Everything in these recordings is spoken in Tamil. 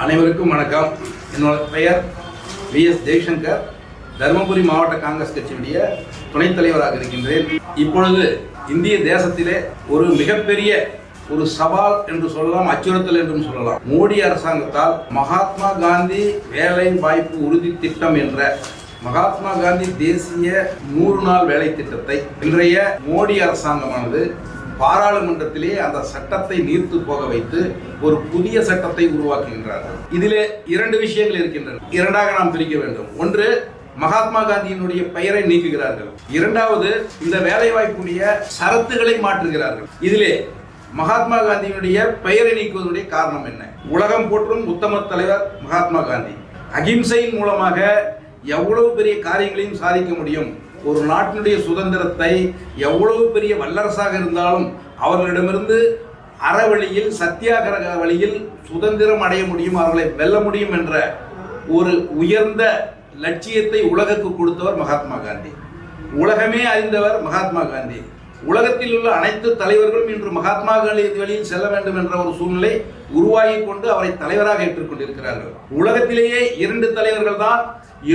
அனைவருக்கும் வணக்கம். என்னோட பெயர் VS ஜெய்சங்கர். தருமபுரி மாவட்ட காங்கிரஸ் கட்சியுடைய துணைத் தலைவராக இருக்கின்றேன். இப்பொழுது இந்திய தேசத்திலே ஒரு மிகப்பெரிய ஒரு சவால் என்று சொல்லலாம், அச்சுறுத்தல் என்றும் சொல்லலாம். மோடி அரசாங்கத்தால் மகாத்மா காந்தி வேலை வாய்ப்பு உறுதி திட்டம் என்ற மகாத்மா காந்தி தேசிய 100 நாள் வேலை திட்டத்தை இன்றைய மோடி அரசாங்கமானது பாராளுமன்றத்திலே அந்த சட்டத்தை நீர்த்து போக வைத்து ஒரு புதிய சட்டத்தை உருவாக்குகின்றார்கள். இதிலே 2 விஷயங்கள் இருக்கின்றன. இரண்டாக நாம் பிரிக்க வேண்டும். ஒன்று, மகாத்மா காந்தியினுடைய பெயரை நீக்குகிறார்கள். இரண்டாவது, இந்த வேலை வாய்ப்புடைய ஷரத்துகளை மாற்றுகிறார்கள். இதிலே மகாத்மா காந்தியினுடைய பெயரை நீக்குவதனுடைய காரணம் என்ன? உலகம் போற்றும் உத்தம தலைவர் மகாத்மா காந்தி அகிம்சையின் மூலமாக எவ்வளவு பெரிய காரியங்களையும் சாதிக்க முடியும். ஒரு நாட்டினுடைய சுதந்திரத்தை எவ்வளவு பெரிய வல்லரசாக இருந்தாலும் அவர்களிடமிருந்து அறவழியில் சத்தியாகிரக வழியில் சுதந்திரம் அடைய முடியும், அவர்களை வெல்ல முடியும் என்ற ஒரு உயர்ந்த லட்சியத்தை உலகுக்கு கொடுத்தவர் மகாத்மா காந்தி. உலகமே அறிந்தவர் மகாத்மா காந்தி. உலகத்தில் உள்ள அனைத்து தலைவர்களும் இன்று மகாத்மா காந்தி வழியில் செல்ல வேண்டும் என்ற ஒரு சூழ்நிலை உருவாகி கொண்டு அவரை தலைவராக ஏற்றுக்கொண்டிருக்கிறார்கள். உலகத்திலேயே 2 தலைவர்கள் தான்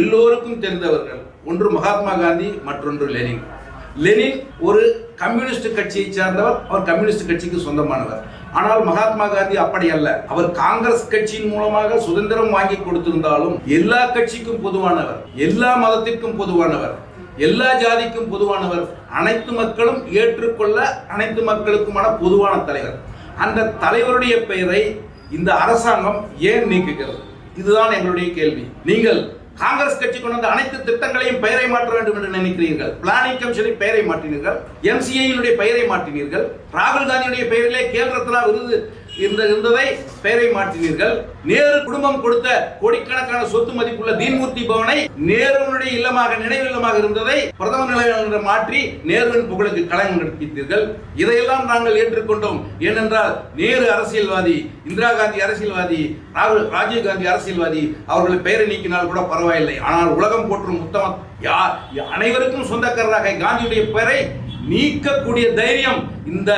எல்லோருக்கும் தெரிந்தவர்கள். ஒன்று மகாத்மா காந்தி, மற்றொன்று லெனின். லெனின் ஒரு கம்யூனிஸ்ட் கட்சியை சார்ந்தவர், அவர் கம்யூனிஸ்ட் கட்சிக்கு சொந்தமானவர். ஆனால் மகாத்மா காந்தி அப்படி அல்ல. அவர் காங்கிரஸ் கட்சியின் மூலமாக சுதந்திரம் வாங்கி கொடுத்திருந்தாலும் எல்லா கட்சிக்கும் பொதுவானவர், எல்லா மதத்திற்கும் பொதுவானவர், எல்லா ஜாதிக்கும் பொதுவானவர், அனைத்து மக்களும் ஏற்றுக்கொள்ள அனைத்து மக்களுக்குமான பொதுவான தலைவர். அந்த தலைவருடைய பெயரை இந்த அரசாங்கம் ஏன் நீக்குகிறது? இதுதான் எங்களுடைய கேள்வி. நீங்கள் காங்கிரஸ் கட்சி கொண்டு வந்த அனைத்து திட்டங்களையும் பெயரை மாற்ற வேண்டும் என்று நினைக்கிறீர்கள். பிளானிங் கமிஷனின் பெயரை மாற்றினீர்கள், MCA பெயரை மாற்றினீர்கள், ராகுல் காந்தியுடைய பெயரிலே கேல் ரத்னா விருது இருந்ததை பெயரை மாற்றினீர்கள். நேரு குடும்பம் கொடுத்த கோடிக்கணக்கான சொத்து மதிப்புள்ள தீன்மூர்த்தி பவனை நேருடைய இல்லமாக நினைவு இல்லமாக இருந்ததை பிரதமர் நிலையம் மாற்றி நேருவின் புகழுக்கு களங்கம் கற்பித்தீர்கள். இதையெல்லாம் நாங்கள் ஏற்றுக்கொண்டோம். ஏனென்றால் நேரு அரசியல்வாதி, இந்திரா காந்தி அரசியல்வாதி, ராஜீவ் காந்தி அரசியல்வாதி. அவர்கள் பெயரை நீக்கினால் கூட பரவாயில்லை. ஆனால் உலகம் போற்றும் உத்தம அனைவருக்கும் சொந்தக்காரராக காந்தியுடைய பெயரை நீக்கக்கூடிய தைரியம் இந்த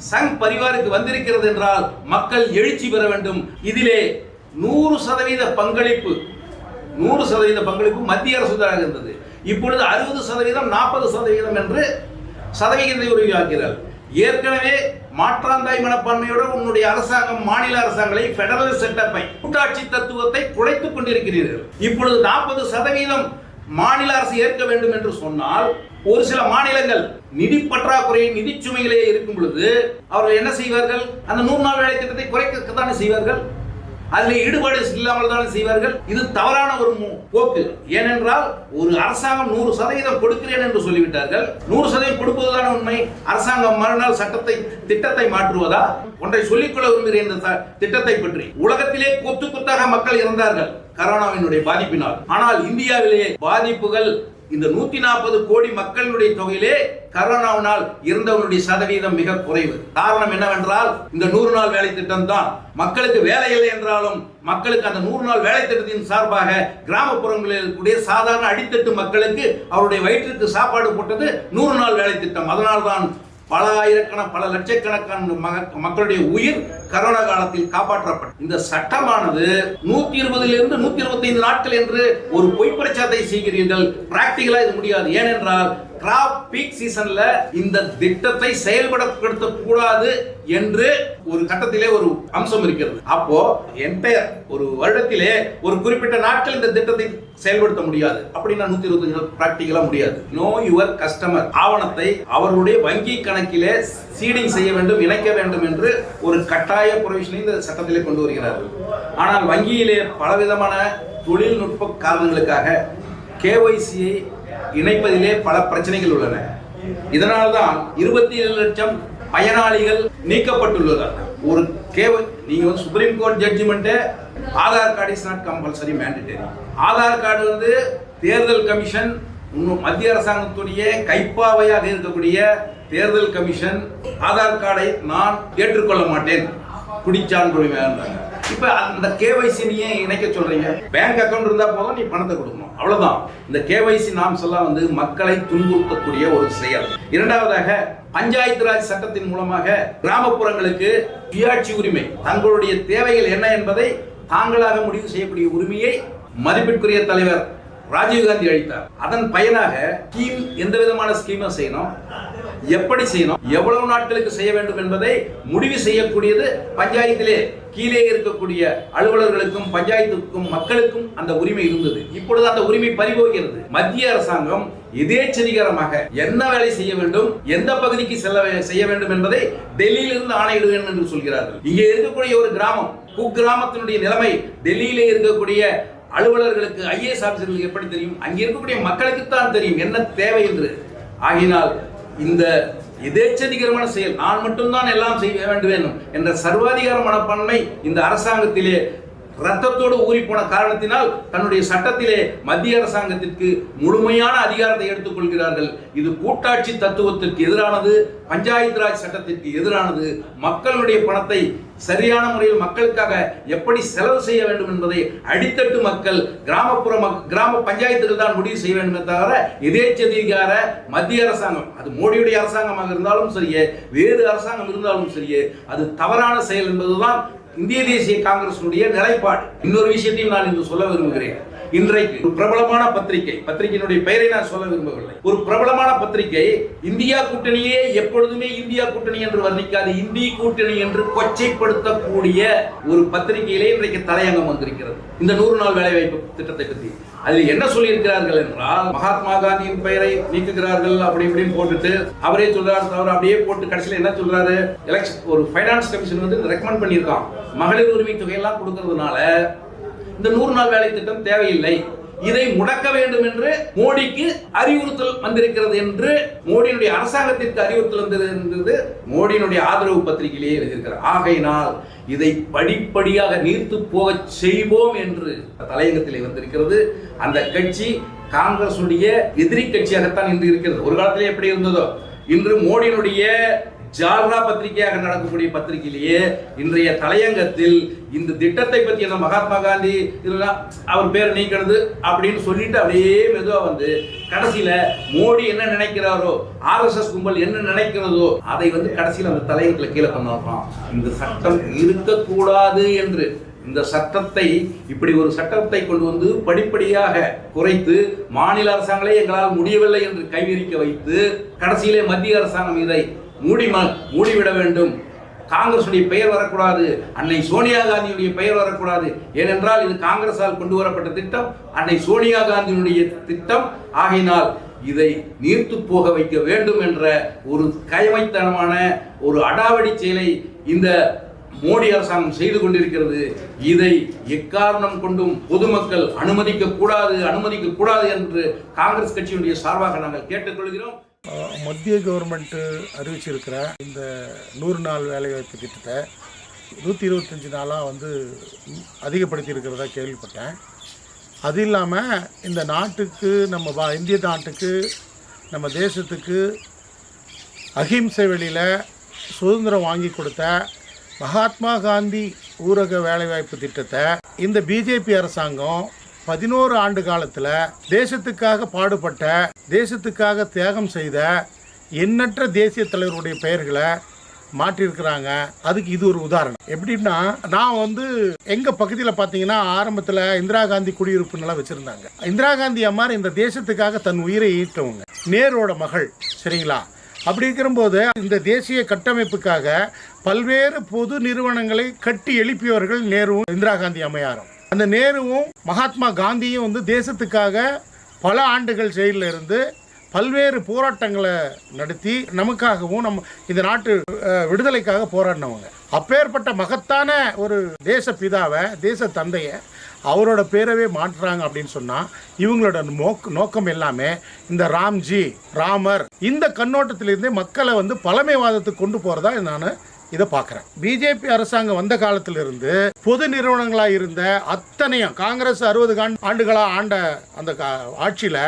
சங் பரிவாருக்கு வந்திருக்கிறது என்றால் மக்கள் எழுச்சி பெற வேண்டும். இதிலே 100% பங்களிப்பு மத்திய அரசுதான் இருந்தது. இப்பொழுது 60%, 40% என்று சதவிகிதத்தை உருவாக்கிறார். ஏற்கனவே மாற்றாந்தாய் மனப்பான்மையோடு உன்னுடைய அரசாங்கம் மாநில அரசாங்கங்களை பெடரல் செட்டப்பை கூட்டாட்சி தத்துவத்தை குலைத்துக் கொண்டிருக்கிறீர்கள். இப்பொழுது 40% மாநில அரசு ஏற்க வேண்டும் என்று சொன்னால் ஒரு சில மாநிலங்கள் நிதி பற்றாக்குறை, நிதி சுமைகளே இருக்கும் பொழுது அவர்கள் என்ன செய்வார்கள்? அந்த 100 நாள் வேலை திட்டத்தை குறைக்கத்தானே செய்வார்கள். அதில் ஈடுபாடு இல்லாமல் தானே செய்வார்கள். இது தவறான ஒரு போக்கு. ஏனென்றால் ஒரு அரசாங்கம் 100% கொடுக்கிறேன் என்று சொல்லிவிட்டார்கள். 100% கொடுப்பதுதான உண்மை. அரசாங்கம் மறுநாள் திட்டத்தை மாற்றுவதா? ஒன்றை சொல்லிக்கொள்ள விரும்புகிறேன். இந்த திட்டத்தை பற்றி உலகத்திலே கொத்து கொத்தாக மக்கள் இறந்தார்கள் கரோனாவினுடைய பாதிப்பினால். ஆனால் இந்தியாவிலே பாதிப்புகள் இந்த 140 கோடி மக்களுடைய தொகையிலே கரோனாவினால் இறந்தவனுடைய சதவீதம் மிக குறைவு. காரணம் என்னவென்றால் இந்த 100 நாள் வேலை திட்டம் தான். மக்களுக்கு வேலை இல்லை என்றாலும் மக்களுக்கு அந்த 100 நாள் வேலை திட்டத்தின் சார்பாக கிராமப்புறங்களில் இருக்கக்கூடிய சாதாரண அடித்தட்டு மக்களுக்கு அவருடைய வயிற்றுக்கு சாப்பாடு போட்டது 100 நாள் வேலை திட்டம். அதனால்தான் பல ஆயிரக்கணக்கான பல லட்சக்கணக்கான மக்களுடைய உயிர் கரோனா காலத்தில் காப்பாற்றப்பட்டது. இந்த சட்டமானது 120 to 125 நாட்கள் என்று ஒரு பொய் பிரச்சாரத்தை செய்கிறீர்கள். பிராக்டிகலா இது முடியாது. ஏனென்றால் கிராப் பீக் சீசன்ல இந்த திட்டத்தை செயல்படுத்த கூடாது என்று ஒரு சட்டத்திலே ஒரு அம்சம் இருக்கிறது. அப்போ என்டையர் ஒரு வருடத்திலே ஒரு குறிப்பிட்ட நாட்கள் இந்த திட்டத்தை செயல்படுத்த முடியாது. அப்படின்னா 125 பிராக்டிகலா முடியாது. நோ யுவர் கஸ்டமர் ஆவணத்தை அவர்களுடைய வங்கி கணக்கிலே சீடிங் செய்ய வேண்டும், இணைக்க வேண்டும் என்று ஒரு கட்டாய புரோவிஷனை இந்த சட்டத்திலே கொண்டு வருகிறார்கள். ஆனால் வங்கியிலே பலவிதமான தொழில்நுட்ப காரணங்களுக்காக KYC இணைப்பதிலே பல பிரச்சனைகள் உள்ளன. இதனால்தான் 27 லட்சம் பயனாளிகள் நீக்கப்பட்டுள்ளனர். ஒரு நீங்க supreme court judgement Aadhaar card is not compulsory mandatory. Aadhaar card தேர்தல் கமிஷன் மத்திய அரசாங்கத்துடைய கைப்பாவையாக இருக்கக்கூடிய தேர்தல் கமிஷன் ஆதார் கார்டை நான் ஏற்றுக்கொள்ள மாட்டேன், குடிச்சான்று வேண்டாங்க. இப்ப அந்த KYC நீயே இணைக்க சொல்றீங்க. பேங்க் அக்கவுண்ட் இருந்தா போதும், நீ பணத்தை கொடுக்கணும், அவ்வளவுதான். இந்த KYC நாம்ஸ் எல்லாம் மக்களை துன்புறுத்தக்கூடிய ஒரு செயல். இரண்டாவதாக பஞ்சாயத்து ராஜ் சட்டத்தின் மூலமாக கிராமப்புறங்களுக்கு சுயாட்சி உரிமை, தங்களுடைய தேவைகள் என்ன என்பதை தாங்களாக முடிவு செய்யக்கூடிய உரிமையை மதிப்பிற்குரிய தலைவர் ராஜீவ்காந்தி அளித்தார். அதன் பயனாக ஸ்கீம் எந்த விதமான ஸ்கீமை செய்யணும், எப்படி செய்யணும், எவ்வளவு நாட்களுக்கு செய்ய வேண்டும் என்பதை முடிவு செய்யக்கூடியது பஞ்சாயத்திலே கீழே இருக்கக்கூடிய அலுவலர்களுக்கும் பஞ்சாயத்துக்கும் மக்களுக்கும் அந்த உரிமை இருந்தது. இப்பொழுது அந்த உரிமை பறிபோகிறது. மத்திய அரசாங்கம் எதேச்சதிகாரமாக என்ன வேலை செய்ய வேண்டும், எந்த பகுதிக்கு செய்ய வேண்டும் என்பதை டெல்லியிலிருந்து ஆணையிடுவேன் என்று சொல்கிறார்கள். இங்கே இருக்கக்கூடிய ஒரு கிராமம், குக்கிராமத்தினுடைய நிலைமை டெல்லியிலே இருக்கக்கூடிய அலுவலர்களுக்கு IAS ஆபீசர்களுக்கு எப்படி தெரியும்? அங்கே இருக்கக்கூடிய மக்களுக்கு தான் தெரியும் என்ன தேவை என்று. ஆகினால் இந்த எதேச்சதிகாரமான செயல், நான் மட்டும்தான் எல்லாம் செய்ய வேண்டும் என்ற சர்வாதிகார மனப்பான்மை இந்த அரசாங்கத்திலே ரத்தத்தோடு ஊறி போன காரணத்தினால் தன்னுடைய சட்டத்திலே மத்திய அரசாங்கத்திற்கு முழுமையான அதிகாரத்தை எடுத்துக் கொள்கிறார்கள். இது கூட்டாட்சி தத்துவத்திற்கு எதிரானது, பஞ்சாயத்து ராஜ் சட்டத்திற்கு எதிரானது. மக்களுடைய பணத்தை சரியான முறையில் மக்களுக்காக எப்படி செலவு செய்ய வேண்டும் என்பதை அடித்தட்டு மக்கள், கிராம பஞ்சாயத்துகள் தான் முடிவு செய்ய வேண்டும் தவிர எதேச்சதிகார மத்திய அரசாங்கம், அது மோடியுடைய அரசாங்கமாக இருந்தாலும் சரியே, வேறு அரசாங்கம் இருந்தாலும் சரியே, அது தவறான செயல் என்பதுதான் இந்திய தேசிய காங்கிரசுடைய நிலைப்பாடு. இன்னொரு விஷயத்தையும் நான் இன்று சொல்ல விரும்புகிறேன். இன்றைக்கு ஒரு பிரபலமான பத்திரிகையினுடைய பெயரை நான் சொல்ல விரும்பவில்லை, ஒரு பிரபலமான பத்திரிகை இந்தியா கூட்டணியே எப்பொழுதுமே இந்தியா கூட்டணி என்று வர்ணிக்காது, இந்திய கூட்டணி என்று கொச்சைப்படுத்தக்கூடிய ஒரு பத்திரிகையிலே இன்றைக்கு தலையங்கம் வந்திருக்கிறது இந்த 100 நாள் வேலைவாய்ப்பு திட்டத்தை பற்றி. அதில் என்ன சொல்லியிருக்கிறார்கள் என்றால், மகாத்மா காந்தியின் பெயரை நீக்குகிறார்கள் அப்படி இப்படின்னு போட்டுட்டு அவரே சொல்றாரு தவிர அப்படியே போட்டு கடைசியில் என்ன சொல்றாரு, எலெக்ஷன் ஒரு ஃபைனான்ஸ் கமிஷன் வந்து ரெக்கமெண்ட் பண்ணியிருக்கான், மகளிர் உரிமை தொகையெல்லாம் கொடுக்கறதுனால இந்த 100 நாள் வேலை திட்டம் தேவையில்லை, இதை முடக்க வேண்டும் என்று மோடிக்கு அறிவுறுத்தல் வந்திருக்கிறது என்று மோடியினுடைய அரசாங்கத்திற்கு அறிவுறுத்தல் வந்திருந்தது மோடியினுடைய ஆதரவு பத்திரிகையிலேயே எழுதியிருக்கிறார். ஆகையினால் இதை படிப்படியாக நீர்த்து போக செய்வோம் என்று தலையங்கத்திலே வந்திருக்கிறது. அந்த கட்சி காங்கிரசுடைய எதிரி கட்சியாகத்தான் இன்று இருக்கிறது. ஒரு காலத்திலே எப்படி இருந்ததோ, இன்று மோடியினுடைய ஜால்ரா பத்திரிகையாக நடக்கக்கூடிய பத்திரிகையிலேயே இன்றைய தலையங்கத்தில் இந்த திட்டத்தை பற்றி என்ன மகாத்மா காந்தி இதெல்லாம் அவர் பேரை நீக்கிறது அப்படின்னு சொல்லிட்டு அப்படியே மெதுவா வந்து கடைசியில மோடி என்ன நினைக்கிறாரோ, RSS கும்பல் என்ன நினைக்கிறதோ அதை வந்து கடைசியில் அந்த தலையங்கத்தில் கீழே கொண்டாடுறோம். இந்த சட்டம் இருக்கக்கூடாது என்று இந்த சட்டத்தை, இப்படி ஒரு சட்டத்தை கொண்டு வந்து படிப்படியாக குறைத்து மாநில அரசாங்களே எங்களால் முடியவில்லை என்று கைவிரிக்க வைத்து கடைசியிலே மத்திய அரசாங்கம் இதை மூடிவிட வேண்டும், காங்கிரசுடைய பெயர் வரக்கூடாது, அன்னை சோனியா காந்தியுடைய பெயர் வரக்கூடாது, ஏனென்றால் இது காங்கிரசால் கொண்டு வரப்பட்ட திட்டம், அன்னை சோனியா காந்தியினுடைய திட்டம். ஆகையினால் இதை நீர்த்து போக வைக்க வேண்டும் என்ற ஒரு கயமைத்தனமான ஒரு அடாவடி செயலை இந்த மோடி அரசாங்கம் செய்து கொண்டிருக்கிறது. இதை எக்காரணம் கொண்டும் பொதுமக்கள் அனுமதிக்க கூடாது என்று காங்கிரஸ் கட்சியினுடைய சார்பாக நாங்கள் கேட்டுக்கொள்கிறோம். மத்திய கவர்மெண்ட்டு அறிவிச்சிருக்கிற இந்த 100 நாள் வேலைவாய்ப்பு திட்டத்தை 125 நாளாக வந்து அதிகப்படுத்தி இருக்கிறதா கேள்விப்பட்டேன். அது இல்லாமல் இந்த நாட்டுக்கு, நம்ம இந்திய நாட்டுக்கு, நம்ம தேசத்துக்கு அஹிம்சை வழியில் சுதந்திரம் வாங்கி கொடுத்த மகாத்மா காந்தி ஊரக வேலைவாய்ப்பு திட்டத்தை இந்த பிஜேபி அரசாங்கம் 11 ஆண்டு காலத்தில் தேசத்துக்காக பாடுபட்ட, தேசத்துக்காக தியாகம் செய்த எண்ணற்ற தேசிய தலைவருடைய பெயர்களை மாற்றிருக்கிறாங்க. அதுக்கு இது ஒரு உதாரணம். எப்படின்னா, நான் வந்து எங்கள் பகுதியில் பார்த்தீங்கன்னா ஆரம்பத்தில் இந்திரா காந்தி குடியிருப்பு நிலம் வச்சுருந்தாங்க. இந்திரா காந்தி அம்மா இந்த தேசத்துக்காக தன் உயிரை ஈட்டவங்க, நேரோட மகள், சரிங்களா? அப்படி இருக்கிறபோது இந்த தேசிய கட்டமைப்புக்காக பல்வேறு பொது நிறுவனங்களை கட்டி எழுப்பியவர்கள் நேருவும் இந்திரா காந்தி அம்மையாரும். அந்த நேருவும் மகாத்மா காந்தியும் வந்து தேசத்துக்காக பல ஆண்டுகள் ஜெயிலில் இருந்து பல்வேறு போராட்டங்களை நடத்தி நமக்காகவும் இந்த நாட்டு விடுதலைக்காக போராடினவங்க. அப்பேற்பட்ட மகத்தான ஒரு தேச பிதாவை, தேச தந்தையை அவரோட பேரவே மாற்றுறாங்க அப்படின்னு சொன்னால் இவங்களோட நோக்கம் எல்லாமே இந்த ராமர் இந்த கண்ணோட்டத்திலிருந்தே மக்களை வந்து பழமைவாதத்துக்கு கொண்டு போகிறதா நான் இதை பார்க்குறேன். பிஜேபி அரசாங்கம் வந்த காலத்திலிருந்து பொது நிறுவனங்களாக இருந்த அத்தனையும் காங்கிரஸ் 60 ஆண்டுகளாக ஆண்ட அந்த ஆட்சியில்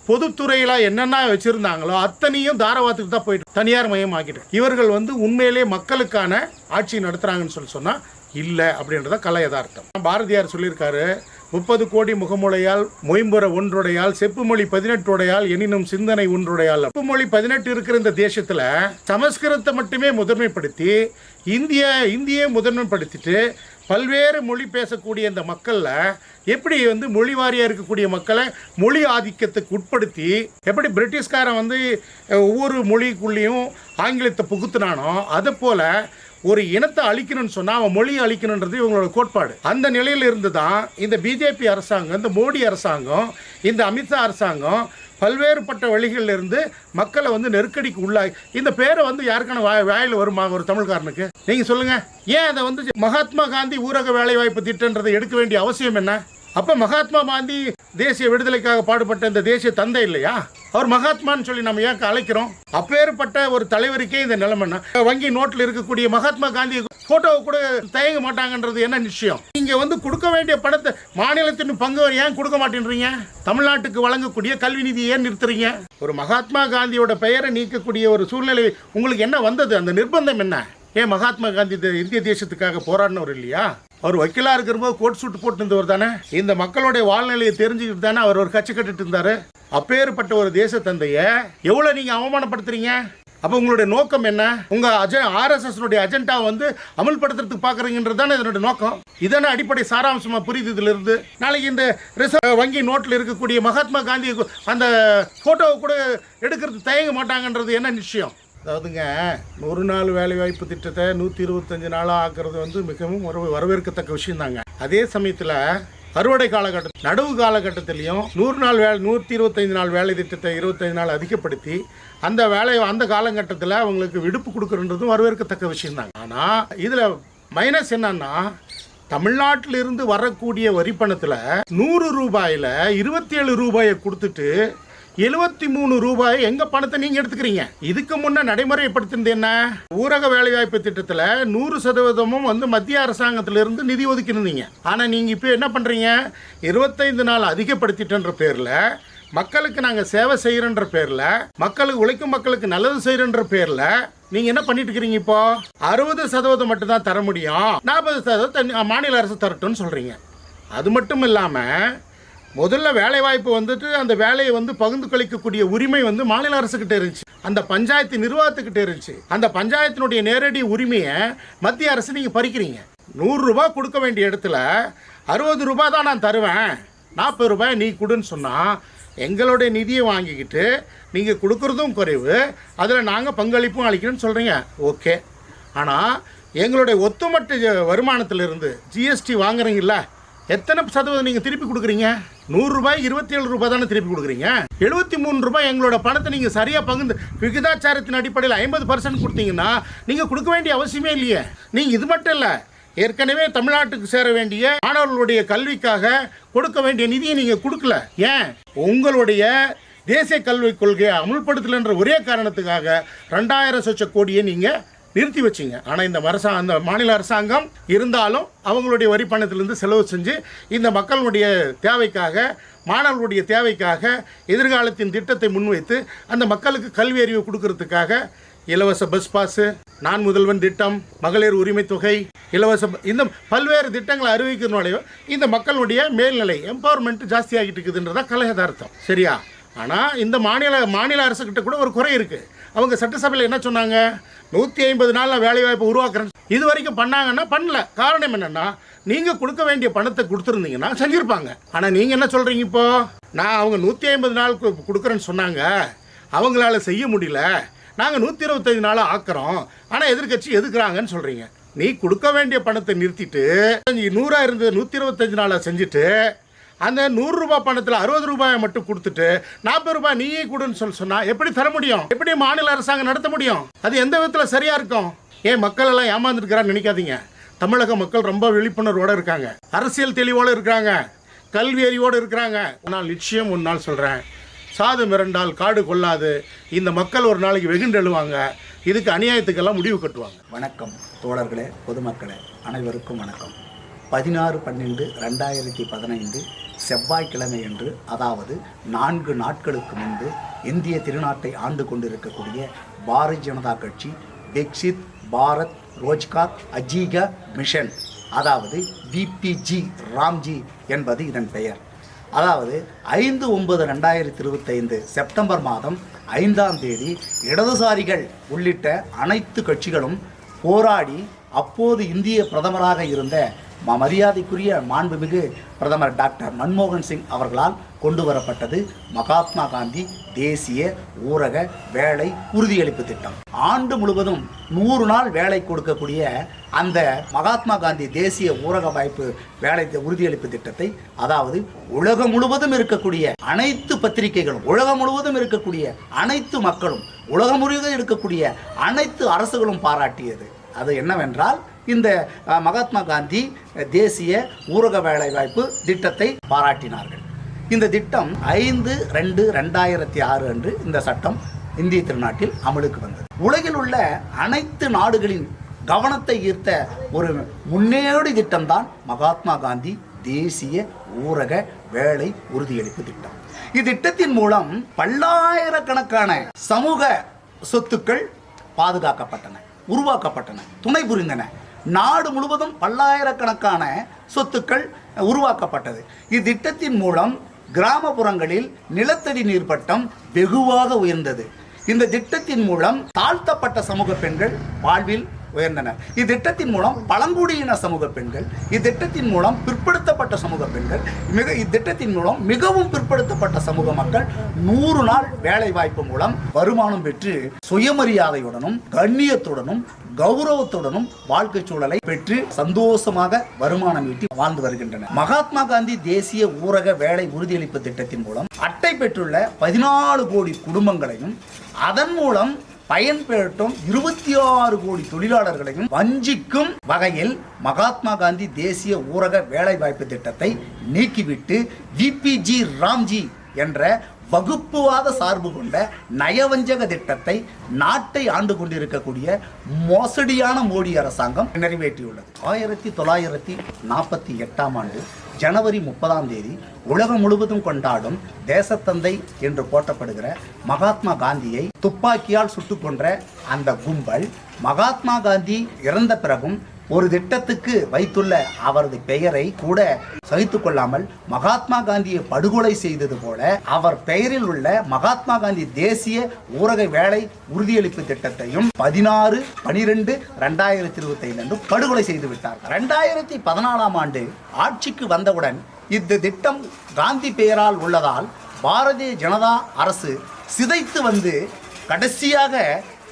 பொதுத்துறையில என்னென்ன வச்சிருந்தாங்களோ அத்தனையும் தாராவாத்துக்கு தான் போயிட்டு தனியார் மயம் ஆக்கிட்டு இவர்கள் வந்து உண்மையிலே மக்களுக்கான ஆட்சி நடத்துறாங்கன்னு சொன்னா இல்லை அப்படின்றத கலை யதார்த்தம். பாரதியார் சொல்லியிருக்காரு, 30 கோடி முகமுடையால் மொயம்புற ஒன்றுடையால் செப்புமொழி 18 உடையால் எனினும் சிந்தனை ஒன்றுடையால். செப்புமொழி 18 இருக்கிற இந்த தேசத்துல சமஸ்கிருதத்தை மட்டுமே முதன்மைப்படுத்தி இந்தியை முதன்மைப்படுத்திட்டு பல்வேறு மொழி பேசக்கூடிய இந்த மக்களில் எப்படி வந்து மொழி வாரியாக இருக்கக்கூடிய மக்களை மொழி ஆதிக்கத்துக்கு உட்படுத்தி எப்படி பிரிட்டிஷ்காரன் வந்து ஒவ்வொரு மொழிக்குள்ளேயும் ஆங்கிலத்தை புகுத்துனானோ அதை போல் ஒரு இனத்தை அழிக்கணும்னு சொன்னால் அவன் மொழியை அழிக்கணுன்றது இவங்களோட கோட்பாடு. அந்த நிலையில் இருந்து தான் இந்த பிஜேபி அரசாங்கம், இந்த மோடி அரசாங்கம், இந்த அமித்ஷா அரசாங்கம் பல்வேறுபட்ட வழிகளில் இருந்து மக்களை வந்து நெருக்கடிக்கு உள்ளாகி இந்த பேரை வந்து யாருக்கான வாயில் வருமா ஒரு தமிழ்காரனுக்கு? நீங்கள் சொல்லுங்கள். ஏன் அதை வந்து மகாத்மா காந்தி ஊரக வேலைவாய்ப்பு திட்டன்றதை எடுக்க வேண்டிய அவசியம் என்ன? அப்போ மகாத்மா காந்தி தேசிய விடுதலைக்காக பாடுபட்ட இந்த தேசிய தந்தை இல்லையா? அவர் மகாத்மான்னு சொல்லி நம்ம ஏன் அழைக்கிறோம்? அப்பேற்பட்ட ஒரு தலைவருக்கே இந்த நிலைமைன்னா வங்கி நோட்டில் இருக்கக்கூடிய மகாத்மா காந்தி போட்டோவை கூட தயங்க மாட்டாங்கன்றது என்ன நிச்சயம்? நீங்க வந்து கொடுக்க வேண்டிய பணத்தை மாநிலத்தின் பங்கு ஏன் கொடுக்க மாட்டேன்றீங்க? தமிழ்நாட்டுக்கு வழங்கக்கூடிய கல்வி நிதி ஏன் நிறுத்துறீங்க? ஒரு மகாத்மா காந்தியோட பெயரை நீக்கக்கூடிய ஒரு சூழ்நிலை உங்களுக்கு என்ன வந்தது? அந்த நிர்பந்தம் என்ன? ஏன் மகாத்மா காந்தி இந்திய தேசத்துக்காக போராடினவர் இல்லையா? அவர் வக்கீலாக இருக்கிறபோது கோட் சூட்டு போட்டு இருந்தவர் தானே. இந்த மக்களுடைய வாழ்நிலையை தெரிஞ்சுக்கிட்டு தானே அவர் ஒரு கட்சி கட்டிட்டு இருந்தாரு. அப்பேற்பட்ட ஒரு தேச தந்தையை எவ்வளோ நீங்கள் அவமானப்படுத்துறீங்க? அப்போ உங்களுடைய நோக்கம் என்ன? உங்கள் RSS அஜெண்டா வந்து அமல்படுத்துறதுக்கு பார்க்குறீங்கன்றது தானே இதனுடைய நோக்கம். இதான அடிப்படை சாராம்சமாக புரியுது இதிலிருந்து. நாளைக்கு இந்த ரிசர்வ் வங்கி நோட்டில் இருக்கக்கூடிய மகாத்மா காந்தி அந்த ஃபோட்டோவை கூட எடுக்கிறது தயங்க மாட்டாங்கன்றது என்ன நிச்சயம்? அதாவதுங்க 100 நாள் வேலைவாய்ப்பு திட்டத்தை 125 நாளாக ஆக்குறது வந்து மிகவும் வரவேற்கத்தக்க விஷயம் தாங்க. அதே சமயத்தில் அறுவடை காலகட்டம் நடுவு காலகட்டத்திலையும் 125 நாள் வேலை திட்டத்தை 25 நாள் அதிகப்படுத்தி அந்த காலகட்டத்தில் அவங்களுக்கு விடுப்பு கொடுக்குறன்றதும் வரவேற்கத்தக்க விஷயம் தாங்க. ஆனால் இதில் மைனஸ் என்னன்னா தமிழ்நாட்டிலிருந்து வரக்கூடிய வரி பணத்தில் 100 ரூபாயில் 27 ரூபாயை கொடுத்துட்டு 73 ரூபாய் எங்க பணத்தை நீங்க எடுத்துக்கிறீங்க. இதுக்கு முன்ன நடைமுறைப்படுத்தினது என்ன? ஊரக வேலைவாய்ப்பு திட்டத்தில் 100% வந்து மத்திய அரசாங்கத்திலிருந்து நிதி ஒதுக்கியிருந்தீங்க. ஆனா நீங்க இப்போ என்ன பண்றீங்க? 25 நாள் அதிகப்படுத்திட்டன்ற பேர்ல மக்களுக்கு நாங்கள் சேவை செய்யறன்ற பேர்ல உழைக்கும் மக்களுக்கு நல்லது செய்யறன்ற பேர்ல நீங்க என்ன பண்ணிட்டு இருக்கிறீங்க? இப்போ 60% மட்டும் தான் தர முடியும், 40% மாநில அரசு தரட்டும்னு சொல்றீங்க. அது மட்டும் இல்லாம முதல்ல வேலைவாய்ப்பு வந்துட்டு அந்த வேலையை வந்து பகிர்ந்து கழிக்கக்கூடிய உரிமை வந்து மாநில அரசுக்கிட்ட இருந்துச்சு, அந்த பஞ்சாயத்து நிர்வாகத்துக்கிட்ட இருந்துச்சு. அந்த பஞ்சாயத்தினுடைய நேரடி உரிமையை மத்திய அரசு நீங்கள் பறிக்கிறீங்க. 100 ரூபாய் கொடுக்க வேண்டிய இடத்துல 60 ரூபாய் தான் நான் தருவேன், 40 ரூபாய் நீ கொடுன்னு சொன்னால் எங்களுடைய நிதியை வாங்கிக்கிட்டு நீங்கள் கொடுக்குறதும் குறைவு, அதில் நாங்கள் பங்களிப்பும் அளிக்கணும்னு சொல்கிறீங்க. ஓகே, ஆனால் எங்களுடைய ஒத்துமொட்ட வருமானத்திலிருந்து ஜிஎஸ்டி வாங்குறீங்களா, எத்தனை சதவீதம் நீங்கள் திருப்பி கொடுக்குறீங்க? 100 ரூபாய் 27 ரூபாய் தானே திருப்பி கொடுக்குறீங்க. 73 ரூபாய் எங்களோட பணத்தை நீங்கள் சரியாக பகிர்ந்து விகிதாச்சாரத்தின் அடிப்படையில் 50% கொடுத்தீங்கன்னா நீங்கள் கொடுக்க வேண்டிய அவசியமே இல்லையே. நீங்கள் இது மட்டும் இல்லை, ஏற்கனவே தமிழ்நாட்டுக்கு சேர வேண்டிய மாணவர்களுடைய கல்விக்காக கொடுக்க வேண்டிய நிதியை நீங்கள் கொடுக்கல. ஏன்? உங்களுடைய தேசிய கல்விக் கொள்கையை அமுல்படுத்தலைன்ற ஒரே காரணத்துக்காக 2000 கோடியை நீங்கள் நிறுத்தி வச்சிங்க. ஆனால் அந்த மாநில அரசாங்கம் இருந்தாலும் அவங்களுடைய வரி பணத்திலிருந்து செலவு செஞ்சு இந்த மக்களுடைய தேவைக்காக, மாணவர்களுடைய தேவைக்காக எதிர்காலத்தின் திட்டத்தை முன்வைத்து அந்த மக்களுக்கு கல்வி அறிவு கொடுக்கறதுக்காக இலவச பஸ் பாஸு, நான் முதல்வன் திட்டம், மகளிர் உரிமை தொகை, இலவச இந்த பல்வேறு திட்டங்களை அறிவிக்கிறதுனாலேயோ இந்த மக்களுடைய மேல்நிலை எம்பவர்மெண்ட் ஜாஸ்தி ஆகிட்டு இருக்குதுன்றதான் கலையதார்த்தம். சரியா? ஆனால் இந்த மாநில அரசுக்கிட்ட கூட ஒரு குறை இருக்குது. அவங்க சட்டசபையில் என்ன சொன்னாங்க? 150 நாளில் வேலைவாய்ப்பு உருவாக்குறேன். இது வரைக்கும் பண்ணாங்கன்னா பண்ணல. காரணம் என்னென்னா நீங்கள் கொடுக்க வேண்டிய பணத்தை கொடுத்துருந்தீங்கன்னா செஞ்சுருப்பாங்க. ஆனால் நீங்கள் என்ன சொல்கிறீங்க? இப்போது அவங்க 150 நாள் கொடுக்குறேன்னு சொன்னாங்க, அவங்களால செய்ய முடியல, நாங்கள் 125 நாளாக ஆக்குறோம், ஆனால் எதிர்கட்சி எதுக்குறாங்கன்னு சொல்கிறீங்க. நீ கொடுக்க வேண்டிய பணத்தை நிறுத்திட்டு 100 இருந்தது 125 நாளாக செஞ்சுட்டு அந்த 100 ரூபாய் பணத்தில் 60 ரூபாயை மட்டும் கொடுத்துட்டு 40 ரூபாய் நீயே கொடுன்னு சொன்னால் எப்படி தர முடியும்? எப்படி மாநில அரசாங்கம் நடத்த முடியும்? அது எந்த விதத்தில் சரியாக இருக்கும்? ஏன் மக்கள் எல்லாம் ஏமாந்துருக்கிறான்னு நினைக்காதீங்க. தமிழக மக்கள் ரொம்ப விழிப்புணர்வோடு இருக்காங்க, அரசியல் தெளிவோடு இருக்காங்க, கல்வி அறிவோடு இருக்கிறாங்க. நான் நிச்சயம் ஒரு நாள் சொல்கிறேன், சாது மிரண்டால் காடு கொள்ளாது. இந்த மக்கள் ஒரு நாளைக்கு வெகுண்டு எழுவாங்க. இதுக்கு அநியாயத்துக்கெல்லாம் முடிவு கட்டுவாங்க. வணக்கம் தோழர்களே, பொதுமக்களே, அனைவருக்கும் வணக்கம். 16/12/2015 செவ்வாய்க்கிழமை அன்று, அதாவது 4 நாட்களுக்கு முன்பு இந்திய திருநாட்டை ஆண்டு கொண்டிருக்கக்கூடிய பாரதிய ஜனதா கட்சி விக்சித் பாரத் ரோஜ்கார் அஜீகா மிஷன், அதாவது விபிஜி ராம்ஜி என்பது இதன் பெயர். அதாவது 5/9/2025 செப்டம்பர் மாதம் 5ஆம் தேதி இடதுசாரிகள் உள்ளிட்ட அனைத்து கட்சிகளும் போராடி அப்போது இந்திய பிரதமராக இருந்த மரியாதைக்குரிய மாண்புமிகு பிரதமர் டாக்டர் மன்மோகன் சிங் அவர்களால் கொண்டு வரப்பட்டது மகாத்மா காந்தி தேசிய ஊரக வேலை உறுதியளிப்பு திட்டம். ஆண்டு முழுவதும் 100 நாள் வேலை கொடுக்கக்கூடிய அந்த மகாத்மா காந்தி தேசிய ஊரக வாய்ப்பு வேலை உறுதியளிப்பு திட்டத்தை, அதாவது உலகம் முழுவதும் இருக்கக்கூடிய அனைத்து பத்திரிகைகளும், உலகம் முழுவதும் இருக்கக்கூடிய அனைத்து மக்களும், உலகம் முழுவதும் இருக்கக்கூடிய அனைத்து அரசுகளும் பாராட்டியது. அது என்னவென்றால், இந்த மகாத்மா காந்தி தேசிய ஊரக வேலைவாய்ப்பு திட்டத்தை பாராட்டினார்கள். இந்த திட்டம் 5/2/2006 அன்று இந்த சட்டம் இந்திய திருநாட்டில் அமலுக்கு வந்தது. உலகில் உள்ள அனைத்து நாடுகளின் கவனத்தை ஈர்த்த ஒரு முன்னேறி திட்டம்தான் மகாத்மா காந்தி தேசிய ஊரக வேலை உறுதியளிப்பு திட்டம். இத்திட்டத்தின் மூலம் பல்லாயிரக்கணக்கான சமூக சொத்துக்கள் பாதுகாக்கப்பட்டன, உருவாக்கப்பட்டன, துணை புரிந்தன. நாடு முழுவதும் பல்லாயிரக்கணக்கான சொத்துக்கள் உருவாக்கப்பட்டது. இத்திட்டத்தின் மூலம் கிராமப்புறங்களில் நிலத்தடி நீர்மட்டம் வெகுவாக உயர்ந்தது. இந்த திட்டத்தின் மூலம் தாழ்த்தப்பட்ட சமூக பெண்கள் வாழ்வில் உயர்ந்தனர். இத்திட்டத்தின் மூலம் பழங்குடியின சமூக பெண்கள், இத்திட்டத்தின் மூலம் பிற்படுத்தப்பட்ட சமூக பெண்கள், இத்திட்டத்தின் மூலம் மிகவும் பிற்படுத்தப்பட்ட சமூக மக்கள் 100 நாள் வேலை வாய்ப்பு மூலம் வருமானம் பெற்று சுயமரியாதையுடனும் கண்ணியத்துடனும் கௌரவத்துடனும் வாழ்க்கை சூழலை பெற்று சந்தோஷமாக வருமானம் ஈட்டி வாழ்ந்து வருகின்றனர். மகாத்மா காந்தி தேசிய ஊரக வேலை உறுதியளிப்பு திட்டத்தின் மூலம் அட்டை பெற்றுள்ள 14 கோடி குடும்பங்களையும், அதன் மூலம் பயன்பெற்றும் 26 கோடி தொழிலாளர்களையும் வஞ்சிக்கும் வகையில் மகாத்மா காந்தி தேசிய ஊரக வேலைவாய்ப்பு திட்டத்தை நீக்கிவிட்டு விபிஜி ராம்ஜி என்ற வகுப்புவாத சார்பு கொண்ட நயவஞ்சக திட்டத்தை நாட்டை ஆண்டு கொண்டிருக்கக்கூடிய மோசடியான மோடி அரசாங்கம் நிறைவேற்றியுள்ளது. 1948ஆம் ஆண்டு ஜனவரி 30ஆம் தேதி உலகம் முழுவதும் கொண்டாடும் தேசத்தந்தை என்று போற்றப்படுகிற மகாத்மா காந்தியை துப்பாக்கியால் சுட்டுக் கொன்ற அந்த கும்பல் மகாத்மா காந்தி இறந்த பிறகும் ஒரு திட்டத்துக்கு வைத்துள்ள அவரது பெயரை கூட சகித்துக் கொள்ளாமல் மகாத்மா காந்தியை படுகொலை செய்தது போல அவர் பெயரில் உள்ள மகாத்மா காந்தி தேசிய ஊரக வேலை உறுதியளிப்பு திட்டத்தையும் 16/12/2025 அன்று படுகொலை செய்து விட்டார். 2014ஆம் ஆண்டு ஆட்சிக்கு வந்தவுடன் இந்த திட்டம் காந்தி பெயரால் உள்ளதால் பாரதிய ஜனதா அரசு சிதைத்து வந்து கடைசியாக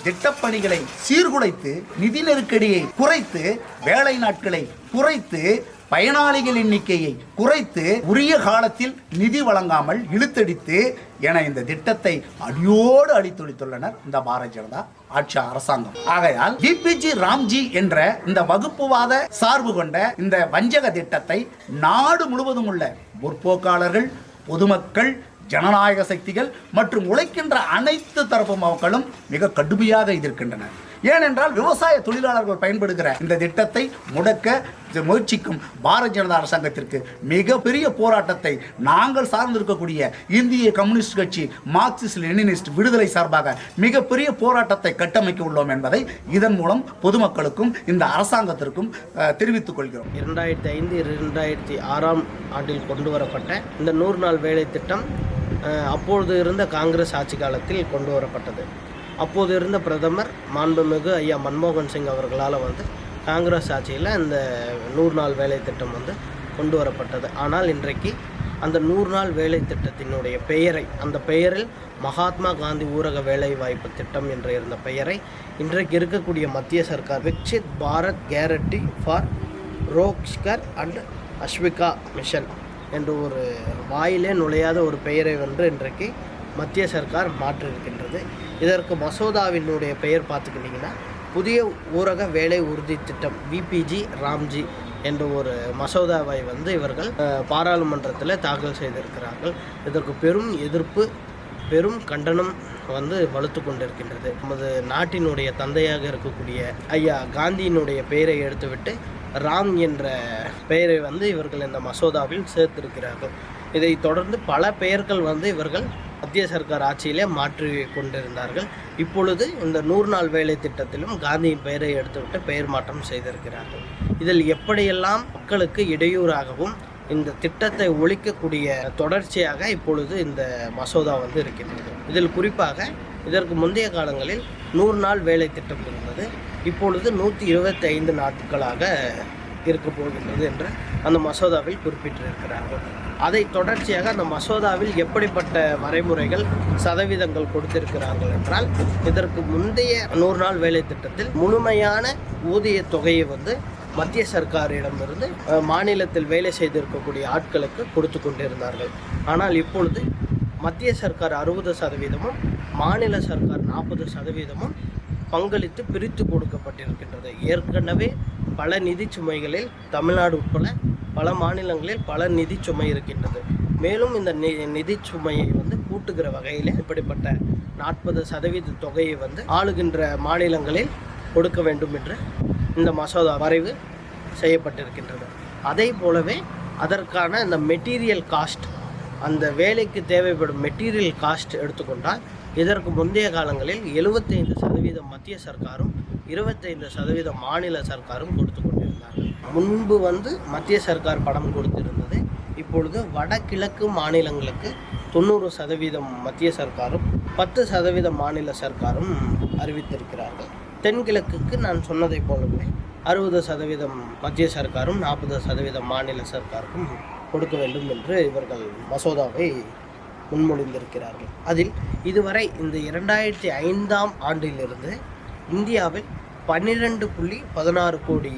திட்டப்பணிகளை சீர்குலைத்து, நிதி நெருக்கடியை குறைத்து, வேலை நாட்களை குறைத்து, பயனாளிகள் எண்ணிக்கையை குறைத்து, உரிய காலத்தில் நிதி வழங்காமல் இழுத்தடித்து என இந்த திட்டத்தை அடியோடு அழித்தொழித்துள்ளனர் இந்த பாரதிய ஜனதா ஆட்சி அரசாங்கம். ஆகையால் விபிஜி ராம்ஜி என்ற இந்த வகுப்புவாத சார்பு கொண்ட இந்த வஞ்சக திட்டத்தை நாடு முழுவதும் உள்ள முற்போக்காளர்கள், பொதுமக்கள், ஜனநாயக சக்திகள் மற்றும் உழைக்கின்ற அனைத்து தரப்பு மக்களும் மிக கடுமையாக எதிர்க்கின்றனர். ஏனென்றால் விவசாய தொழிலாளர்கள் பயன்படுகிற இந்த திட்டத்தை முடக்க முயற்சிக்கும் பாரதிய ஜனதா அரசாங்கத்திற்கு மிகப்பெரிய போராட்டத்தை நாங்கள் சார்ந்திருக்கக்கூடிய இந்திய கம்யூனிஸ்ட் கட்சி, மார்க்சிஸ்ட் லெனினிஸ்ட் விடுதலை சார்பாக மிகப்பெரிய போராட்டத்தை கட்டமைக்க உள்ளோம் என்பதை இதன் மூலம் பொதுமக்களுக்கும் இந்த அரசாங்கத்திற்கும் தெரிவித்துக் கொள்கிறோம். 2005-2006ஆம் ஆண்டில் கொண்டு வரப்பட்ட இந்த 100 நாள் வேலை திட்டம் அப்பொழுது இருந்த காங்கிரஸ் ஆட்சி காலத்தில் கொண்டு வரப்பட்டது. அப்போது இருந்த பிரதமர் மாண்புமிகு ஐயா மன்மோகன் சிங் அவர்களால் காங்கிரஸ் ஆட்சியில் இந்த 100 நாள் வேலை திட்டம் கொண்டு வரப்பட்டது. ஆனால் இன்றைக்கு அந்த 100 நாள் வேலை திட்டத்தினுடைய பெயரை, அந்த பெயரில் மகாத்மா காந்தி ஊரக வேலை வாய்ப்பு திட்டம் என்று இருந்த பெயரை இன்றைக்கு இருக்கக்கூடிய மத்திய Sarkar Viksit Bharat guarantee for Rozgar and Aswika mission என்று ஒரு வாயிலே நுழையாத ஒரு பெயரை இன்றைக்கு மத்திய சர்க்கார் மாற்றியிருக்கின்றது. இதற்கு மசோதாவினுடைய பெயர் பார்த்துக்கிட்டிங்கன்னா புதிய ஊரக வேலை உறுதி திட்டம் விபிஜி ராம்ஜி என்ற ஒரு மசோதாவை இவர்கள் பாராளுமன்றத்தில் தாக்கல் செய்திருக்கிறார்கள். இதற்கு பெரும் எதிர்ப்பு, பெரும் கண்டனம் வலுத்து கொண்டிருக்கின்றது. நமது நாட்டினுடைய தந்தையாக இருக்கக்கூடிய ஐயா காந்தியினுடைய பெயரை எடுத்துவிட்டு ராம் என்ற பெயரை இவர்கள் இந்த மசோதாவில் சேர்த்திருக்கிறார்கள். இதை தொடர்ந்து பல பெயர்கள் இவர்கள் மத்திய சர்க்கார் ஆட்சியிலே மாற்றி கொண்டிருந்தார்கள். இப்பொழுது இந்த 100 நாள் வேலை திட்டத்திலும் காந்தியின் பெயரை எடுத்துவிட்டு பெயர் மாற்றம் செய்திருக்கிறார்கள். இதில் எப்படியெல்லாம் மக்களுக்கு இடையூறாகவும் இந்த திட்டத்தை ஒழிக்கக்கூடிய தொடர்ச்சியாக இப்பொழுது இந்த மசோதா இருக்கின்றது. இதில் குறிப்பாக இதற்கு முந்தைய காலங்களில் 100 நாள் வேலை திட்டம் இருந்தது. இப்பொழுது 125 நாட்களாக இருக்க போகின்றது என்று அந்த மசோதாவில் குறிப்பிட்டிருக்கிறார்கள். அதை தொடர்ச்சியாக அந்த மசோதாவில் எப்படிப்பட்ட வரைமுறைகள் சதவீதங்கள் கொடுத்திருக்கிறார்கள் என்றால், இதற்கு முந்தைய 100 நாள் வேலை திட்டத்தில் முழுமையான ஊதிய தொகையை வந்து மத்திய சர்க்காரிடமிருந்து மாநிலத்தில் வேலை செய்திருக்கக்கூடிய ஆட்களுக்கு கொடுத்து கொண்டிருந்தார்கள். ஆனால் இப்பொழுது மத்திய சர்க்கார் 60%, மாநில சர்க்கார் 40% பங்களித்து பிரித்து கொடுக்கப்பட்டிருக்கின்றது. ஏற்கனவே பல நிதி சுமைகளில் தமிழ்நாடு உட்பட பல மாநிலங்களில் பல நிதி சுமை இருக்கின்றது. மேலும் இந்த நிதி சுமையை வந்து கூட்டுகிற வகையில் இப்படிப்பட்ட 40% தொகையை வந்து ஆளுகின்ற மாநிலங்களில் கொடுக்க வேண்டும் என்று இந்த மசோதா வரைவு செய்யப்பட்டிருக்கின்றது. அதே போலவே அதற்கான இந்த மெட்டீரியல் காஸ்ட், அந்த வேலைக்கு தேவைப்படும் மெட்டீரியல் காஸ்ட் எடுத்துக்கொண்டால், இதற்கு முந்தைய காலங்களில் 75% மத்திய சர்க்காரும் 25% மாநில சர்க்காரும் கொடுத்து கொண்டிருந்தார்கள். முன்பு வந்து மத்திய சர்க்கார் பணம் கொடுத்திருந்தது. இப்பொழுது வடகிழக்கு மாநிலங்களுக்கு 90% மத்திய சர்க்காரும் 10% மாநில சர்க்காரும் அறிவித்திருக்கிறார்கள். தென்கிழக்குக்கு நான் சொன்னதை போலவே 60% மத்திய சர்க்காரும் 40% மாநில சர்க்காருக்கும் கொடுக்க வேண்டும் என்று இவர்கள் மசோதாவை முன்மொழிந்திருக்கிறார்கள். அதில் இதுவரை இந்த 2005ஆம் ஆண்டிலிருந்து இந்தியாவில் 12.16 கோடி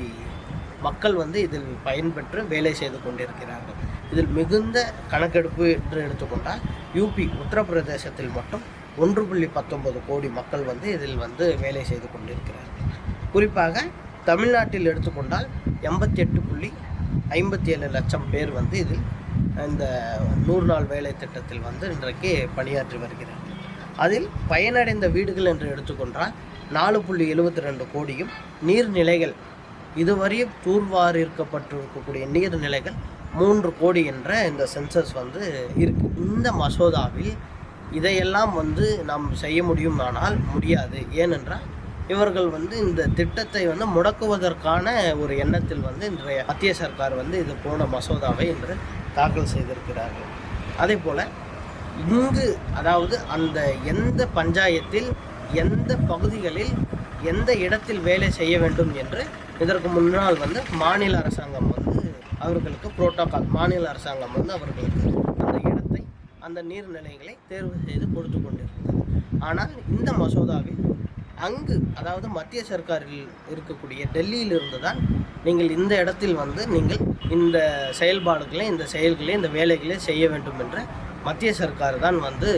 மக்கள் வந்து இதில் பயன்பெற்று வேலை செய்து கொண்டிருக்கிறார்கள். இதில் மிகுந்த கணக்கெடுப்பு என்று எடுத்துக்கொண்டால் யூபி உத்தரப்பிரதேசத்தில் மட்டும் 1.19 கோடி மக்கள் வந்து இதில் வந்து வேலை செய்து கொண்டிருக்கிறார்கள். குறிப்பாக தமிழ்நாட்டில் எடுத்துக்கொண்டால் 88.57 லட்சம் பேர் வந்து இதில் இந்த 100 நாள் வேலை திட்டத்தில் வந்து இன்றைக்கு பணியாற்றி வருகிறார்கள். அதில் பயனடைந்த வீடுகள் என்று எடுத்துக்கொண்டால் 4.72 கோடியும், நீர்நிலைகள் இதுவரையும் தூர்வாரிக்கப்பட்டிருக்கக்கூடிய நீர்நிலைகள் 3 கோடி என்ற இந்த சென்சஸ் வந்து இருக்கு. இந்த மசோதாவில் இதையெல்லாம் வந்து நாம் செய்ய முடியுமானால் முடியாது. ஏனென்றால் இவர்கள் வந்து இந்த திட்டத்தை வந்து முடக்குவதற்கான ஒரு எண்ணத்தில் வந்து இன்றைய மத்திய சர்க்கார் வந்து இது போன மசோதாவை இன்று தாக்கல் செய்திருக்கிறார்கள். அதே போல் இங்கு அதாவது அந்த எந்த பஞ்சாயத்தில் எந்த பகுதிகளில் எந்த இடத்தில் வேலை செய்ய வேண்டும் என்று இதற்கு முன்னால் வந்து மாநில அரசாங்கம் வந்து அவர்களுக்கு புரோட்டோகால், மாநில அரசாங்கம் வந்து அவர்களுக்கு அந்த இடத்தை, அந்த நீர்நிலைகளை தேர்வு செய்து கொடுத்து கொண்டிருந்தது. ஆனால் இந்த மசோதாவில் அங்கு அதாவது மத்திய சர்க்காரில் இருக்கக்கூடிய டெல்லியிலிருந்து தான் நீங்கள் இந்த இடத்தில் வந்து நீங்கள் இந்த செயல்பாடுகளை, இந்த செயல்களை, இந்த வேலைகளை செய்ய வேண்டும் என்ற மத்திய சர்க்கார் தான் வந்து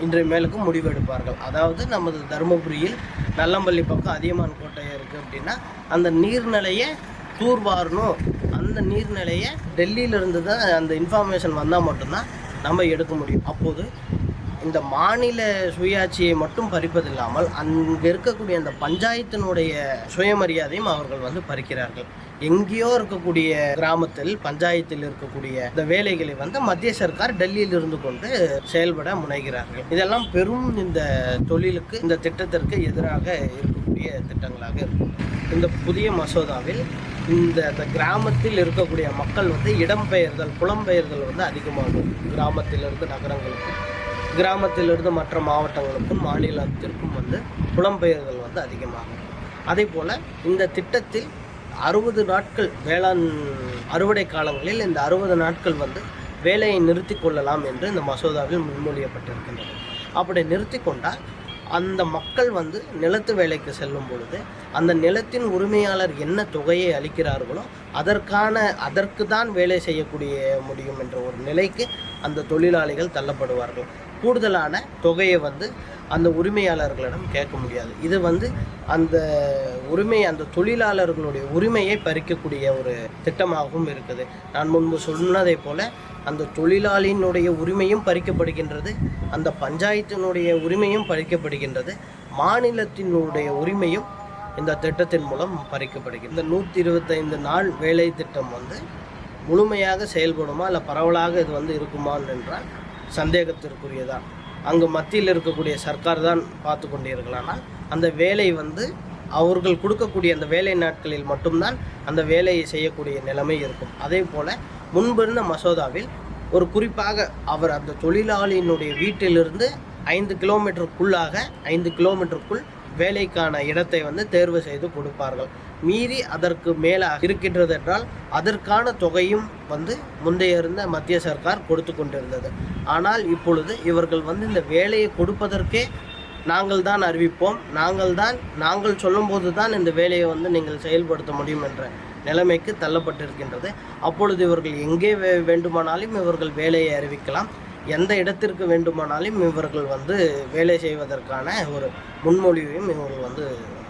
இன்றைய மேலுக்கு முடிவெடுப்பார்கள். அதாவது நமது தருமபுரியில் நல்லம்பள்ளி பக்கம் அதியமான் கோட்டை இருக்குது அப்படின்னா அந்த நீர்நிலையை தூர்வாரணும். அந்த நீர்நிலையை டெல்லியிலிருந்து தான் அந்த இன்ஃபர்மேஷன் வந்தால் மட்டும்தான் நம்ம எடுக்க முடியும். அப்போது இந்த மாநில சுயாட்சியை மட்டும் பறிப்பதில்லாமல் அங்கே இருக்கக்கூடிய அந்த பஞ்சாயத்தினுடைய சுயமரியாதையும் அவர்கள் வந்து பறிக்கிறார்கள். எங்கேயோ இருக்கக்கூடிய கிராமத்தில், பஞ்சாயத்தில் இருக்கக்கூடிய இந்த வேலைகளை வந்து மத்திய சர்க்கார் டெல்லியில் இருந்து கொண்டு செயல்பட முனைகிறார்கள். இதெல்லாம் பெரும் இந்த தொழிலுக்கு, இந்த திட்டத்திற்கு எதிராக இருக்கக்கூடிய திட்டங்களாக இருக்கும். இந்த புதிய மசோதாவில் இந்த கிராமத்தில் இருக்கக்கூடிய மக்கள் வந்து இடம்பெயர்தல், புலம்பெயர்தல் வந்து அதிகமாகும். கிராமத்திலிருந்து நகரங்களுக்கும், கிராமத்திலிருந்து மற்ற மாவட்டங்களுக்கும், மாநிலத்திற்கும் வந்து புலம்பெயர்தல் வந்து அதிகமாகும். அதே போல் இந்த திட்டத்தில் 60 நாட்கள் வேளாண் அறுவடை காலங்களில் இந்த 60 நாட்கள் வந்து வேலையை நிறுத்தி கொள்ளலாம் என்று இந்த மசோதாவில் முன்மொழியப்பட்டிருக்கின்றது. அப்படி நிறுத்தி கொண்டால் அந்த மக்கள் வந்து நிலத்து வேலைக்கு செல்லும் பொழுது அந்த நிலத்தின் உரிமையாளர் என்ன தொகையை அளிக்கிறார்களோ அதற்கு தான் வேலை செய்யக்கூடிய முடியும் என்ற ஒரு நிலைக்கு அந்த தொழிலாளிகள் தள்ளப்படுவார்கள். கூடுதலான தொகையை வந்து அந்த உரிமையாளர்களிடம் கேட்க முடியாது. இது வந்து அந்த தொழிலாளர்களுடைய உரிமையை பறிக்கக்கூடிய ஒரு திட்டமாகவும் இருக்குது. நான் முன்பு சொன்னதை போல அந்த தொழிலாளியினுடைய உரிமையும் பறிக்கப்படுகின்றது, அந்த பஞ்சாயத்தினுடைய உரிமையும் பறிக்கப்படுகின்றது, மாநிலத்தினுடைய உரிமையும் இந்த திட்டத்தின் மூலம் பறிக்கப்படுகிறது. இந்த 125 நாள் வேலை திட்டம் வந்து முழுமையாக செயல்படுமா இல்லை பரவலாக இது வந்து இருக்குமா என்றால் சந்தேகத்திற்குரியதான். அங்கு மத்தியில் இருக்கக்கூடிய சர்க்கார் தான் பார்த்து கொண்டிருக்கலானால் அந்த வேலை வந்து அவர்கள் கொடுக்கக்கூடிய அந்த வேலை நாட்களில் மட்டும்தான் அந்த வேலையை செய்யக்கூடிய நிலைமை இருக்கும். அதே போல் முன்பிருந்த மசோதாவில் ஒரு குறிப்பாக அவர் அந்த தொழிலாளியினுடைய வீட்டிலிருந்து 5 கிலோமீட்டருக்குள் வேலைக்கான இடத்தை வந்து தேர்வு செய்து கொடுப்பார்கள். மீறி அதற்கு மேலே இருக்கின்றது என்றால் அதற்கான தொகையும் வந்து முந்தைய இருந்த மத்திய சர்க்கார் கொடுத்து கொண்டிருந்தது. ஆனால் இப்பொழுது இவர்கள் வந்து இந்த வேலையை கொடுப்பதற்கே நாங்கள் தான் அறிவிப்போம், நாங்கள் சொல்லும்போது தான் இந்த வேலையை வந்து நீங்கள் செயல்படுத்த முடியும் என்ற நிலைமைக்கு தள்ளப்பட்டிருக்கின்றது. அப்பொழுது இவர்கள் எங்கே வேண்டுமானாலும் இவர்கள் வேலையை அறிவிக்கலாம், எந்த இடத்திற்கு வேண்டுமானாலும் இவர்கள் வந்து வேலை செய்வதற்கான ஒரு முன்மொழிவையும் இவர்கள் வந்து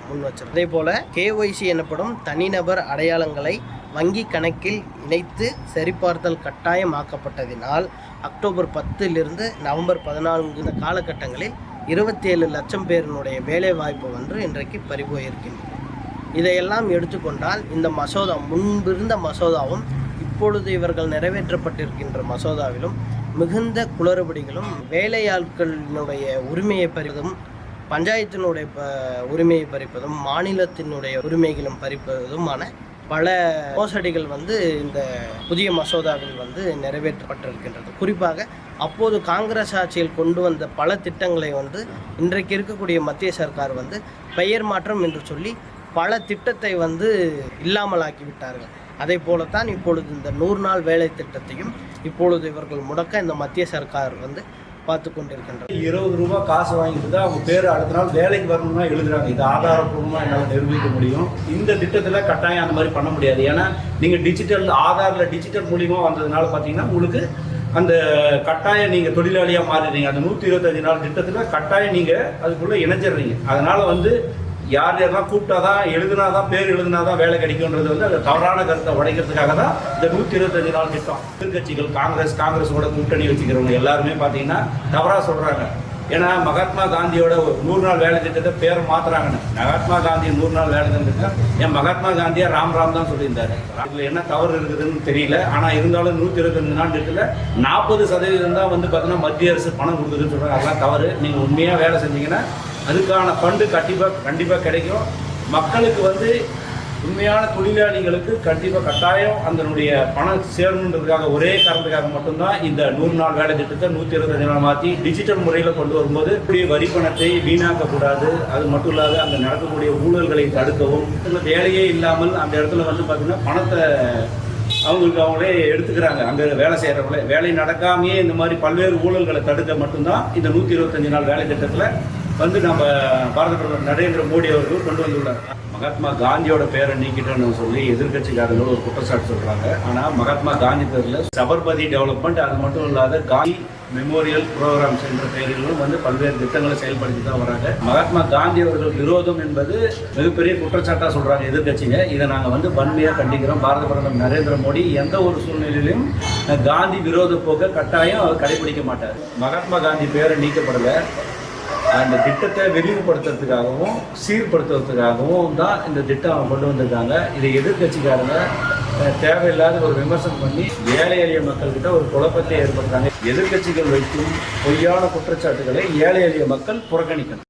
முன் வச்சிருக்காங்க. அதே போல் KYC எனப்படும் தனிநபர் அடையாளங்களை வங்கி கணக்கில் இணைத்து சரிபார்த்தல் கட்டாயமாக்கப்பட்டதினால் அக்டோபர் 10 நவம்பர் 14 இந்த காலகட்டங்களில் 27 லட்சம் பேரினுடைய வேலை வாய்ப்பு வந்து இன்றைக்கு பறிபோயிருக்கின்றது. இதையெல்லாம் எடுத்துக்கொண்டால் இந்த மசோதா முன்பிருந்த மசோதாவும் இப்பொழுது இவர்கள் நிறைவேற்றப்பட்டிருக்கின்ற மசோதாவிலும் மிகுந்த குளறுபடிகளும், வேலையாட்களினுடைய உரிமையை பறிப்பதும், பஞ்சாயத்தினுடைய உரிமையை பறிப்பதும், மாநிலத்தினுடைய உரிமைகளும் பறிப்பதுமான பல மோசடிகள் வந்து இந்த புதிய மசோதாவில் வந்து நிறைவேற்றப்பட்டிருக்கின்றது. குறிப்பாக அப்போது காங்கிரஸ் ஆட்சியில் கொண்டு வந்த பல திட்டங்களை வந்து இன்றைக்கு இருக்கக்கூடிய மத்திய சர்க்கார் வந்து பெயர் மாற்றம் என்று சொல்லி பல திட்டத்தை வந்து இல்லாமலாக்கி விட்டார்கள். அதே போலத்தான் இப்பொழுது இந்த 100 நாள் வேலை திட்டத்தையும் இப்பொழுது இவர்கள் முடக்க இந்த மத்திய சர்க்கார் வந்து பார்த்து கொண்டிருக்கின்றது. 20 ரூபாய் காசு வாங்கிட்டு தான் அவங்க பேர் அடுத்த நாள் வேலைக்கு வரணும்னா எழுதுறாங்க. இது ஆதாரப்பூர்வமாக என்னால் நிரூபிக்க முடியும். இந்த திட்டத்தில் கட்டாயம் அந்த மாதிரி பண்ண முடியாது. ஏன்னா நீங்கள் ஆதாரில் டிஜிட்டல் மூலியமாக வந்ததுனால பார்த்தீங்கன்னா உங்களுக்கு அந்த கட்டாயம் நீங்கள் தொழிலாளியாக மாறிடுறீங்க. அந்த 125 நாள் திட்டத்தில் கட்டாயம் நீங்கள் அதுக்குள்ளே இணைஞ்சிடுறீங்க. அதனால் வந்து யாரெல்லாம் கூப்பிட்டா தான் பேர் எழுதுனா தான் வேலை கிடைக்கும்ன்றது வந்து அந்த தவறான கருத்தை உடைக்கிறதுக்காக தான் இந்த 125 நாள் திட்டம். எதிர்கட்சிகள் காங்கிரஸோட கூட்டணி வச்சுக்கிறவங்க எல்லாருமே பார்த்தீங்கன்னா தவறாக சொல்கிறாங்க. ஏன்னா மகாத்மா காந்தியோட 100 நாள் வேலை திட்டத்தை பேரை மாற்றுறாங்கன்னு. மகாத்மா காந்தி 100 நாள் வேலை திட்டம் ஏன் மகாத்மா காந்தியா ராம் தான் சொல்லியிருந்தாரு. அதில் என்ன தவறு இருக்குதுன்னு தெரியல. ஆனால் இருந்தாலும் 125 நாள் திட்டத்தில் 40% தான் வந்து பார்த்தீங்கன்னா மத்திய அரசு பணம் கொடுக்குதுன்னு சொல்கிறாங்க. அதெல்லாம் தவறு. நீங்கள் உண்மையாக வேலை செஞ்சீங்கன்னா அதுக்கான ஃபண்டு கண்டிப்பாக கிடைக்கும். மக்களுக்கு வந்து உண்மையான தொழிலாளிகளுக்கு கட்டாயம் அதனுடைய பணம் சேரணுன்றதுக்காக ஒரே காரணத்துக்காக மட்டும்தான் இந்த 100 நாள் வேலை திட்டத்தை 125 நாள் மாற்றி டிஜிட்டல் முறையில் கொண்டு வரும்போது இப்படி வரி பணத்தை வீணாக்கக்கூடாது. அது மட்டும் இல்லாத அந்த நடக்கக்கூடிய ஊழல்களை தடுக்கவும், வேலையே இல்லாமல் அந்த இடத்துல வந்து பார்த்திங்கன்னா பணத்தை அவங்களே எடுத்துக்கிறாங்க. அங்கே வேலை செய்கிறவங்களே வேலை நடக்காமையே இந்த மாதிரி பல்வேறு ஊழல்களை தடுக்க மட்டும்தான் இந்த 125 நாள் வேலை திட்டத்தில் வந்து நம்ம பாரத பிரதமர் நரேந்திர மோடி அவர்கள் கொண்டு வந்துள்ளார். மகாத்மா காந்தியோட பேரை நீக்கிட்டோன்னு சொல்லி எதிர்கட்சிக்காரர்கள் ஒரு குற்றச்சாட்டு சொல்கிறாங்க. ஆனால் மகாத்மா காந்தி பேரில் சபர்மதி டெவலப்மெண்ட், அது மட்டும் இல்லாத காந்தி மெமோரியல் ப்ரோக்ராம்ஸ் என்ற பெயரிலும் வந்து பல்வேறு திட்டங்களை செயல்படுத்தி தான் வராங்க. மகாத்மா காந்தி அவர்கள் விரோதம் என்பது மிகப்பெரிய குற்றச்சாட்டாக சொல்கிறாங்க எதிர்கட்சிங்க. இதை நாங்கள் வந்து வன்மையாக கண்டிக்கிறோம். பாரத பிரதமர் நரேந்திர மோடி எந்த ஒரு சூழ்நிலையிலும் காந்தி விரோத போக்க கட்டாயம் அவர் கடைபிடிக்க மாட்டார். மகாத்மா காந்தி பேரை நீக்கப்படலை. அந்த திட்டத்தை விரிவுபடுத்துறதுக்காகவும் சீர்படுத்துறதுக்காகவும் தான் இந்த திட்டம் கொண்டு வந்திருக்காங்க. இதை எதிர்கட்சிக்காரங்க தேவையில்லாத ஒரு விமர்சனம் பண்ணி ஏழை எளிய மக்கள்கிட்ட ஒரு குழப்பத்தை ஏற்படுத்துறாங்க. எதிர்கட்சிகள் வைக்கும் பொய்யான குற்றச்சாட்டுகளை ஏழை எளிய மக்கள் புறக்கணிக்கணும்.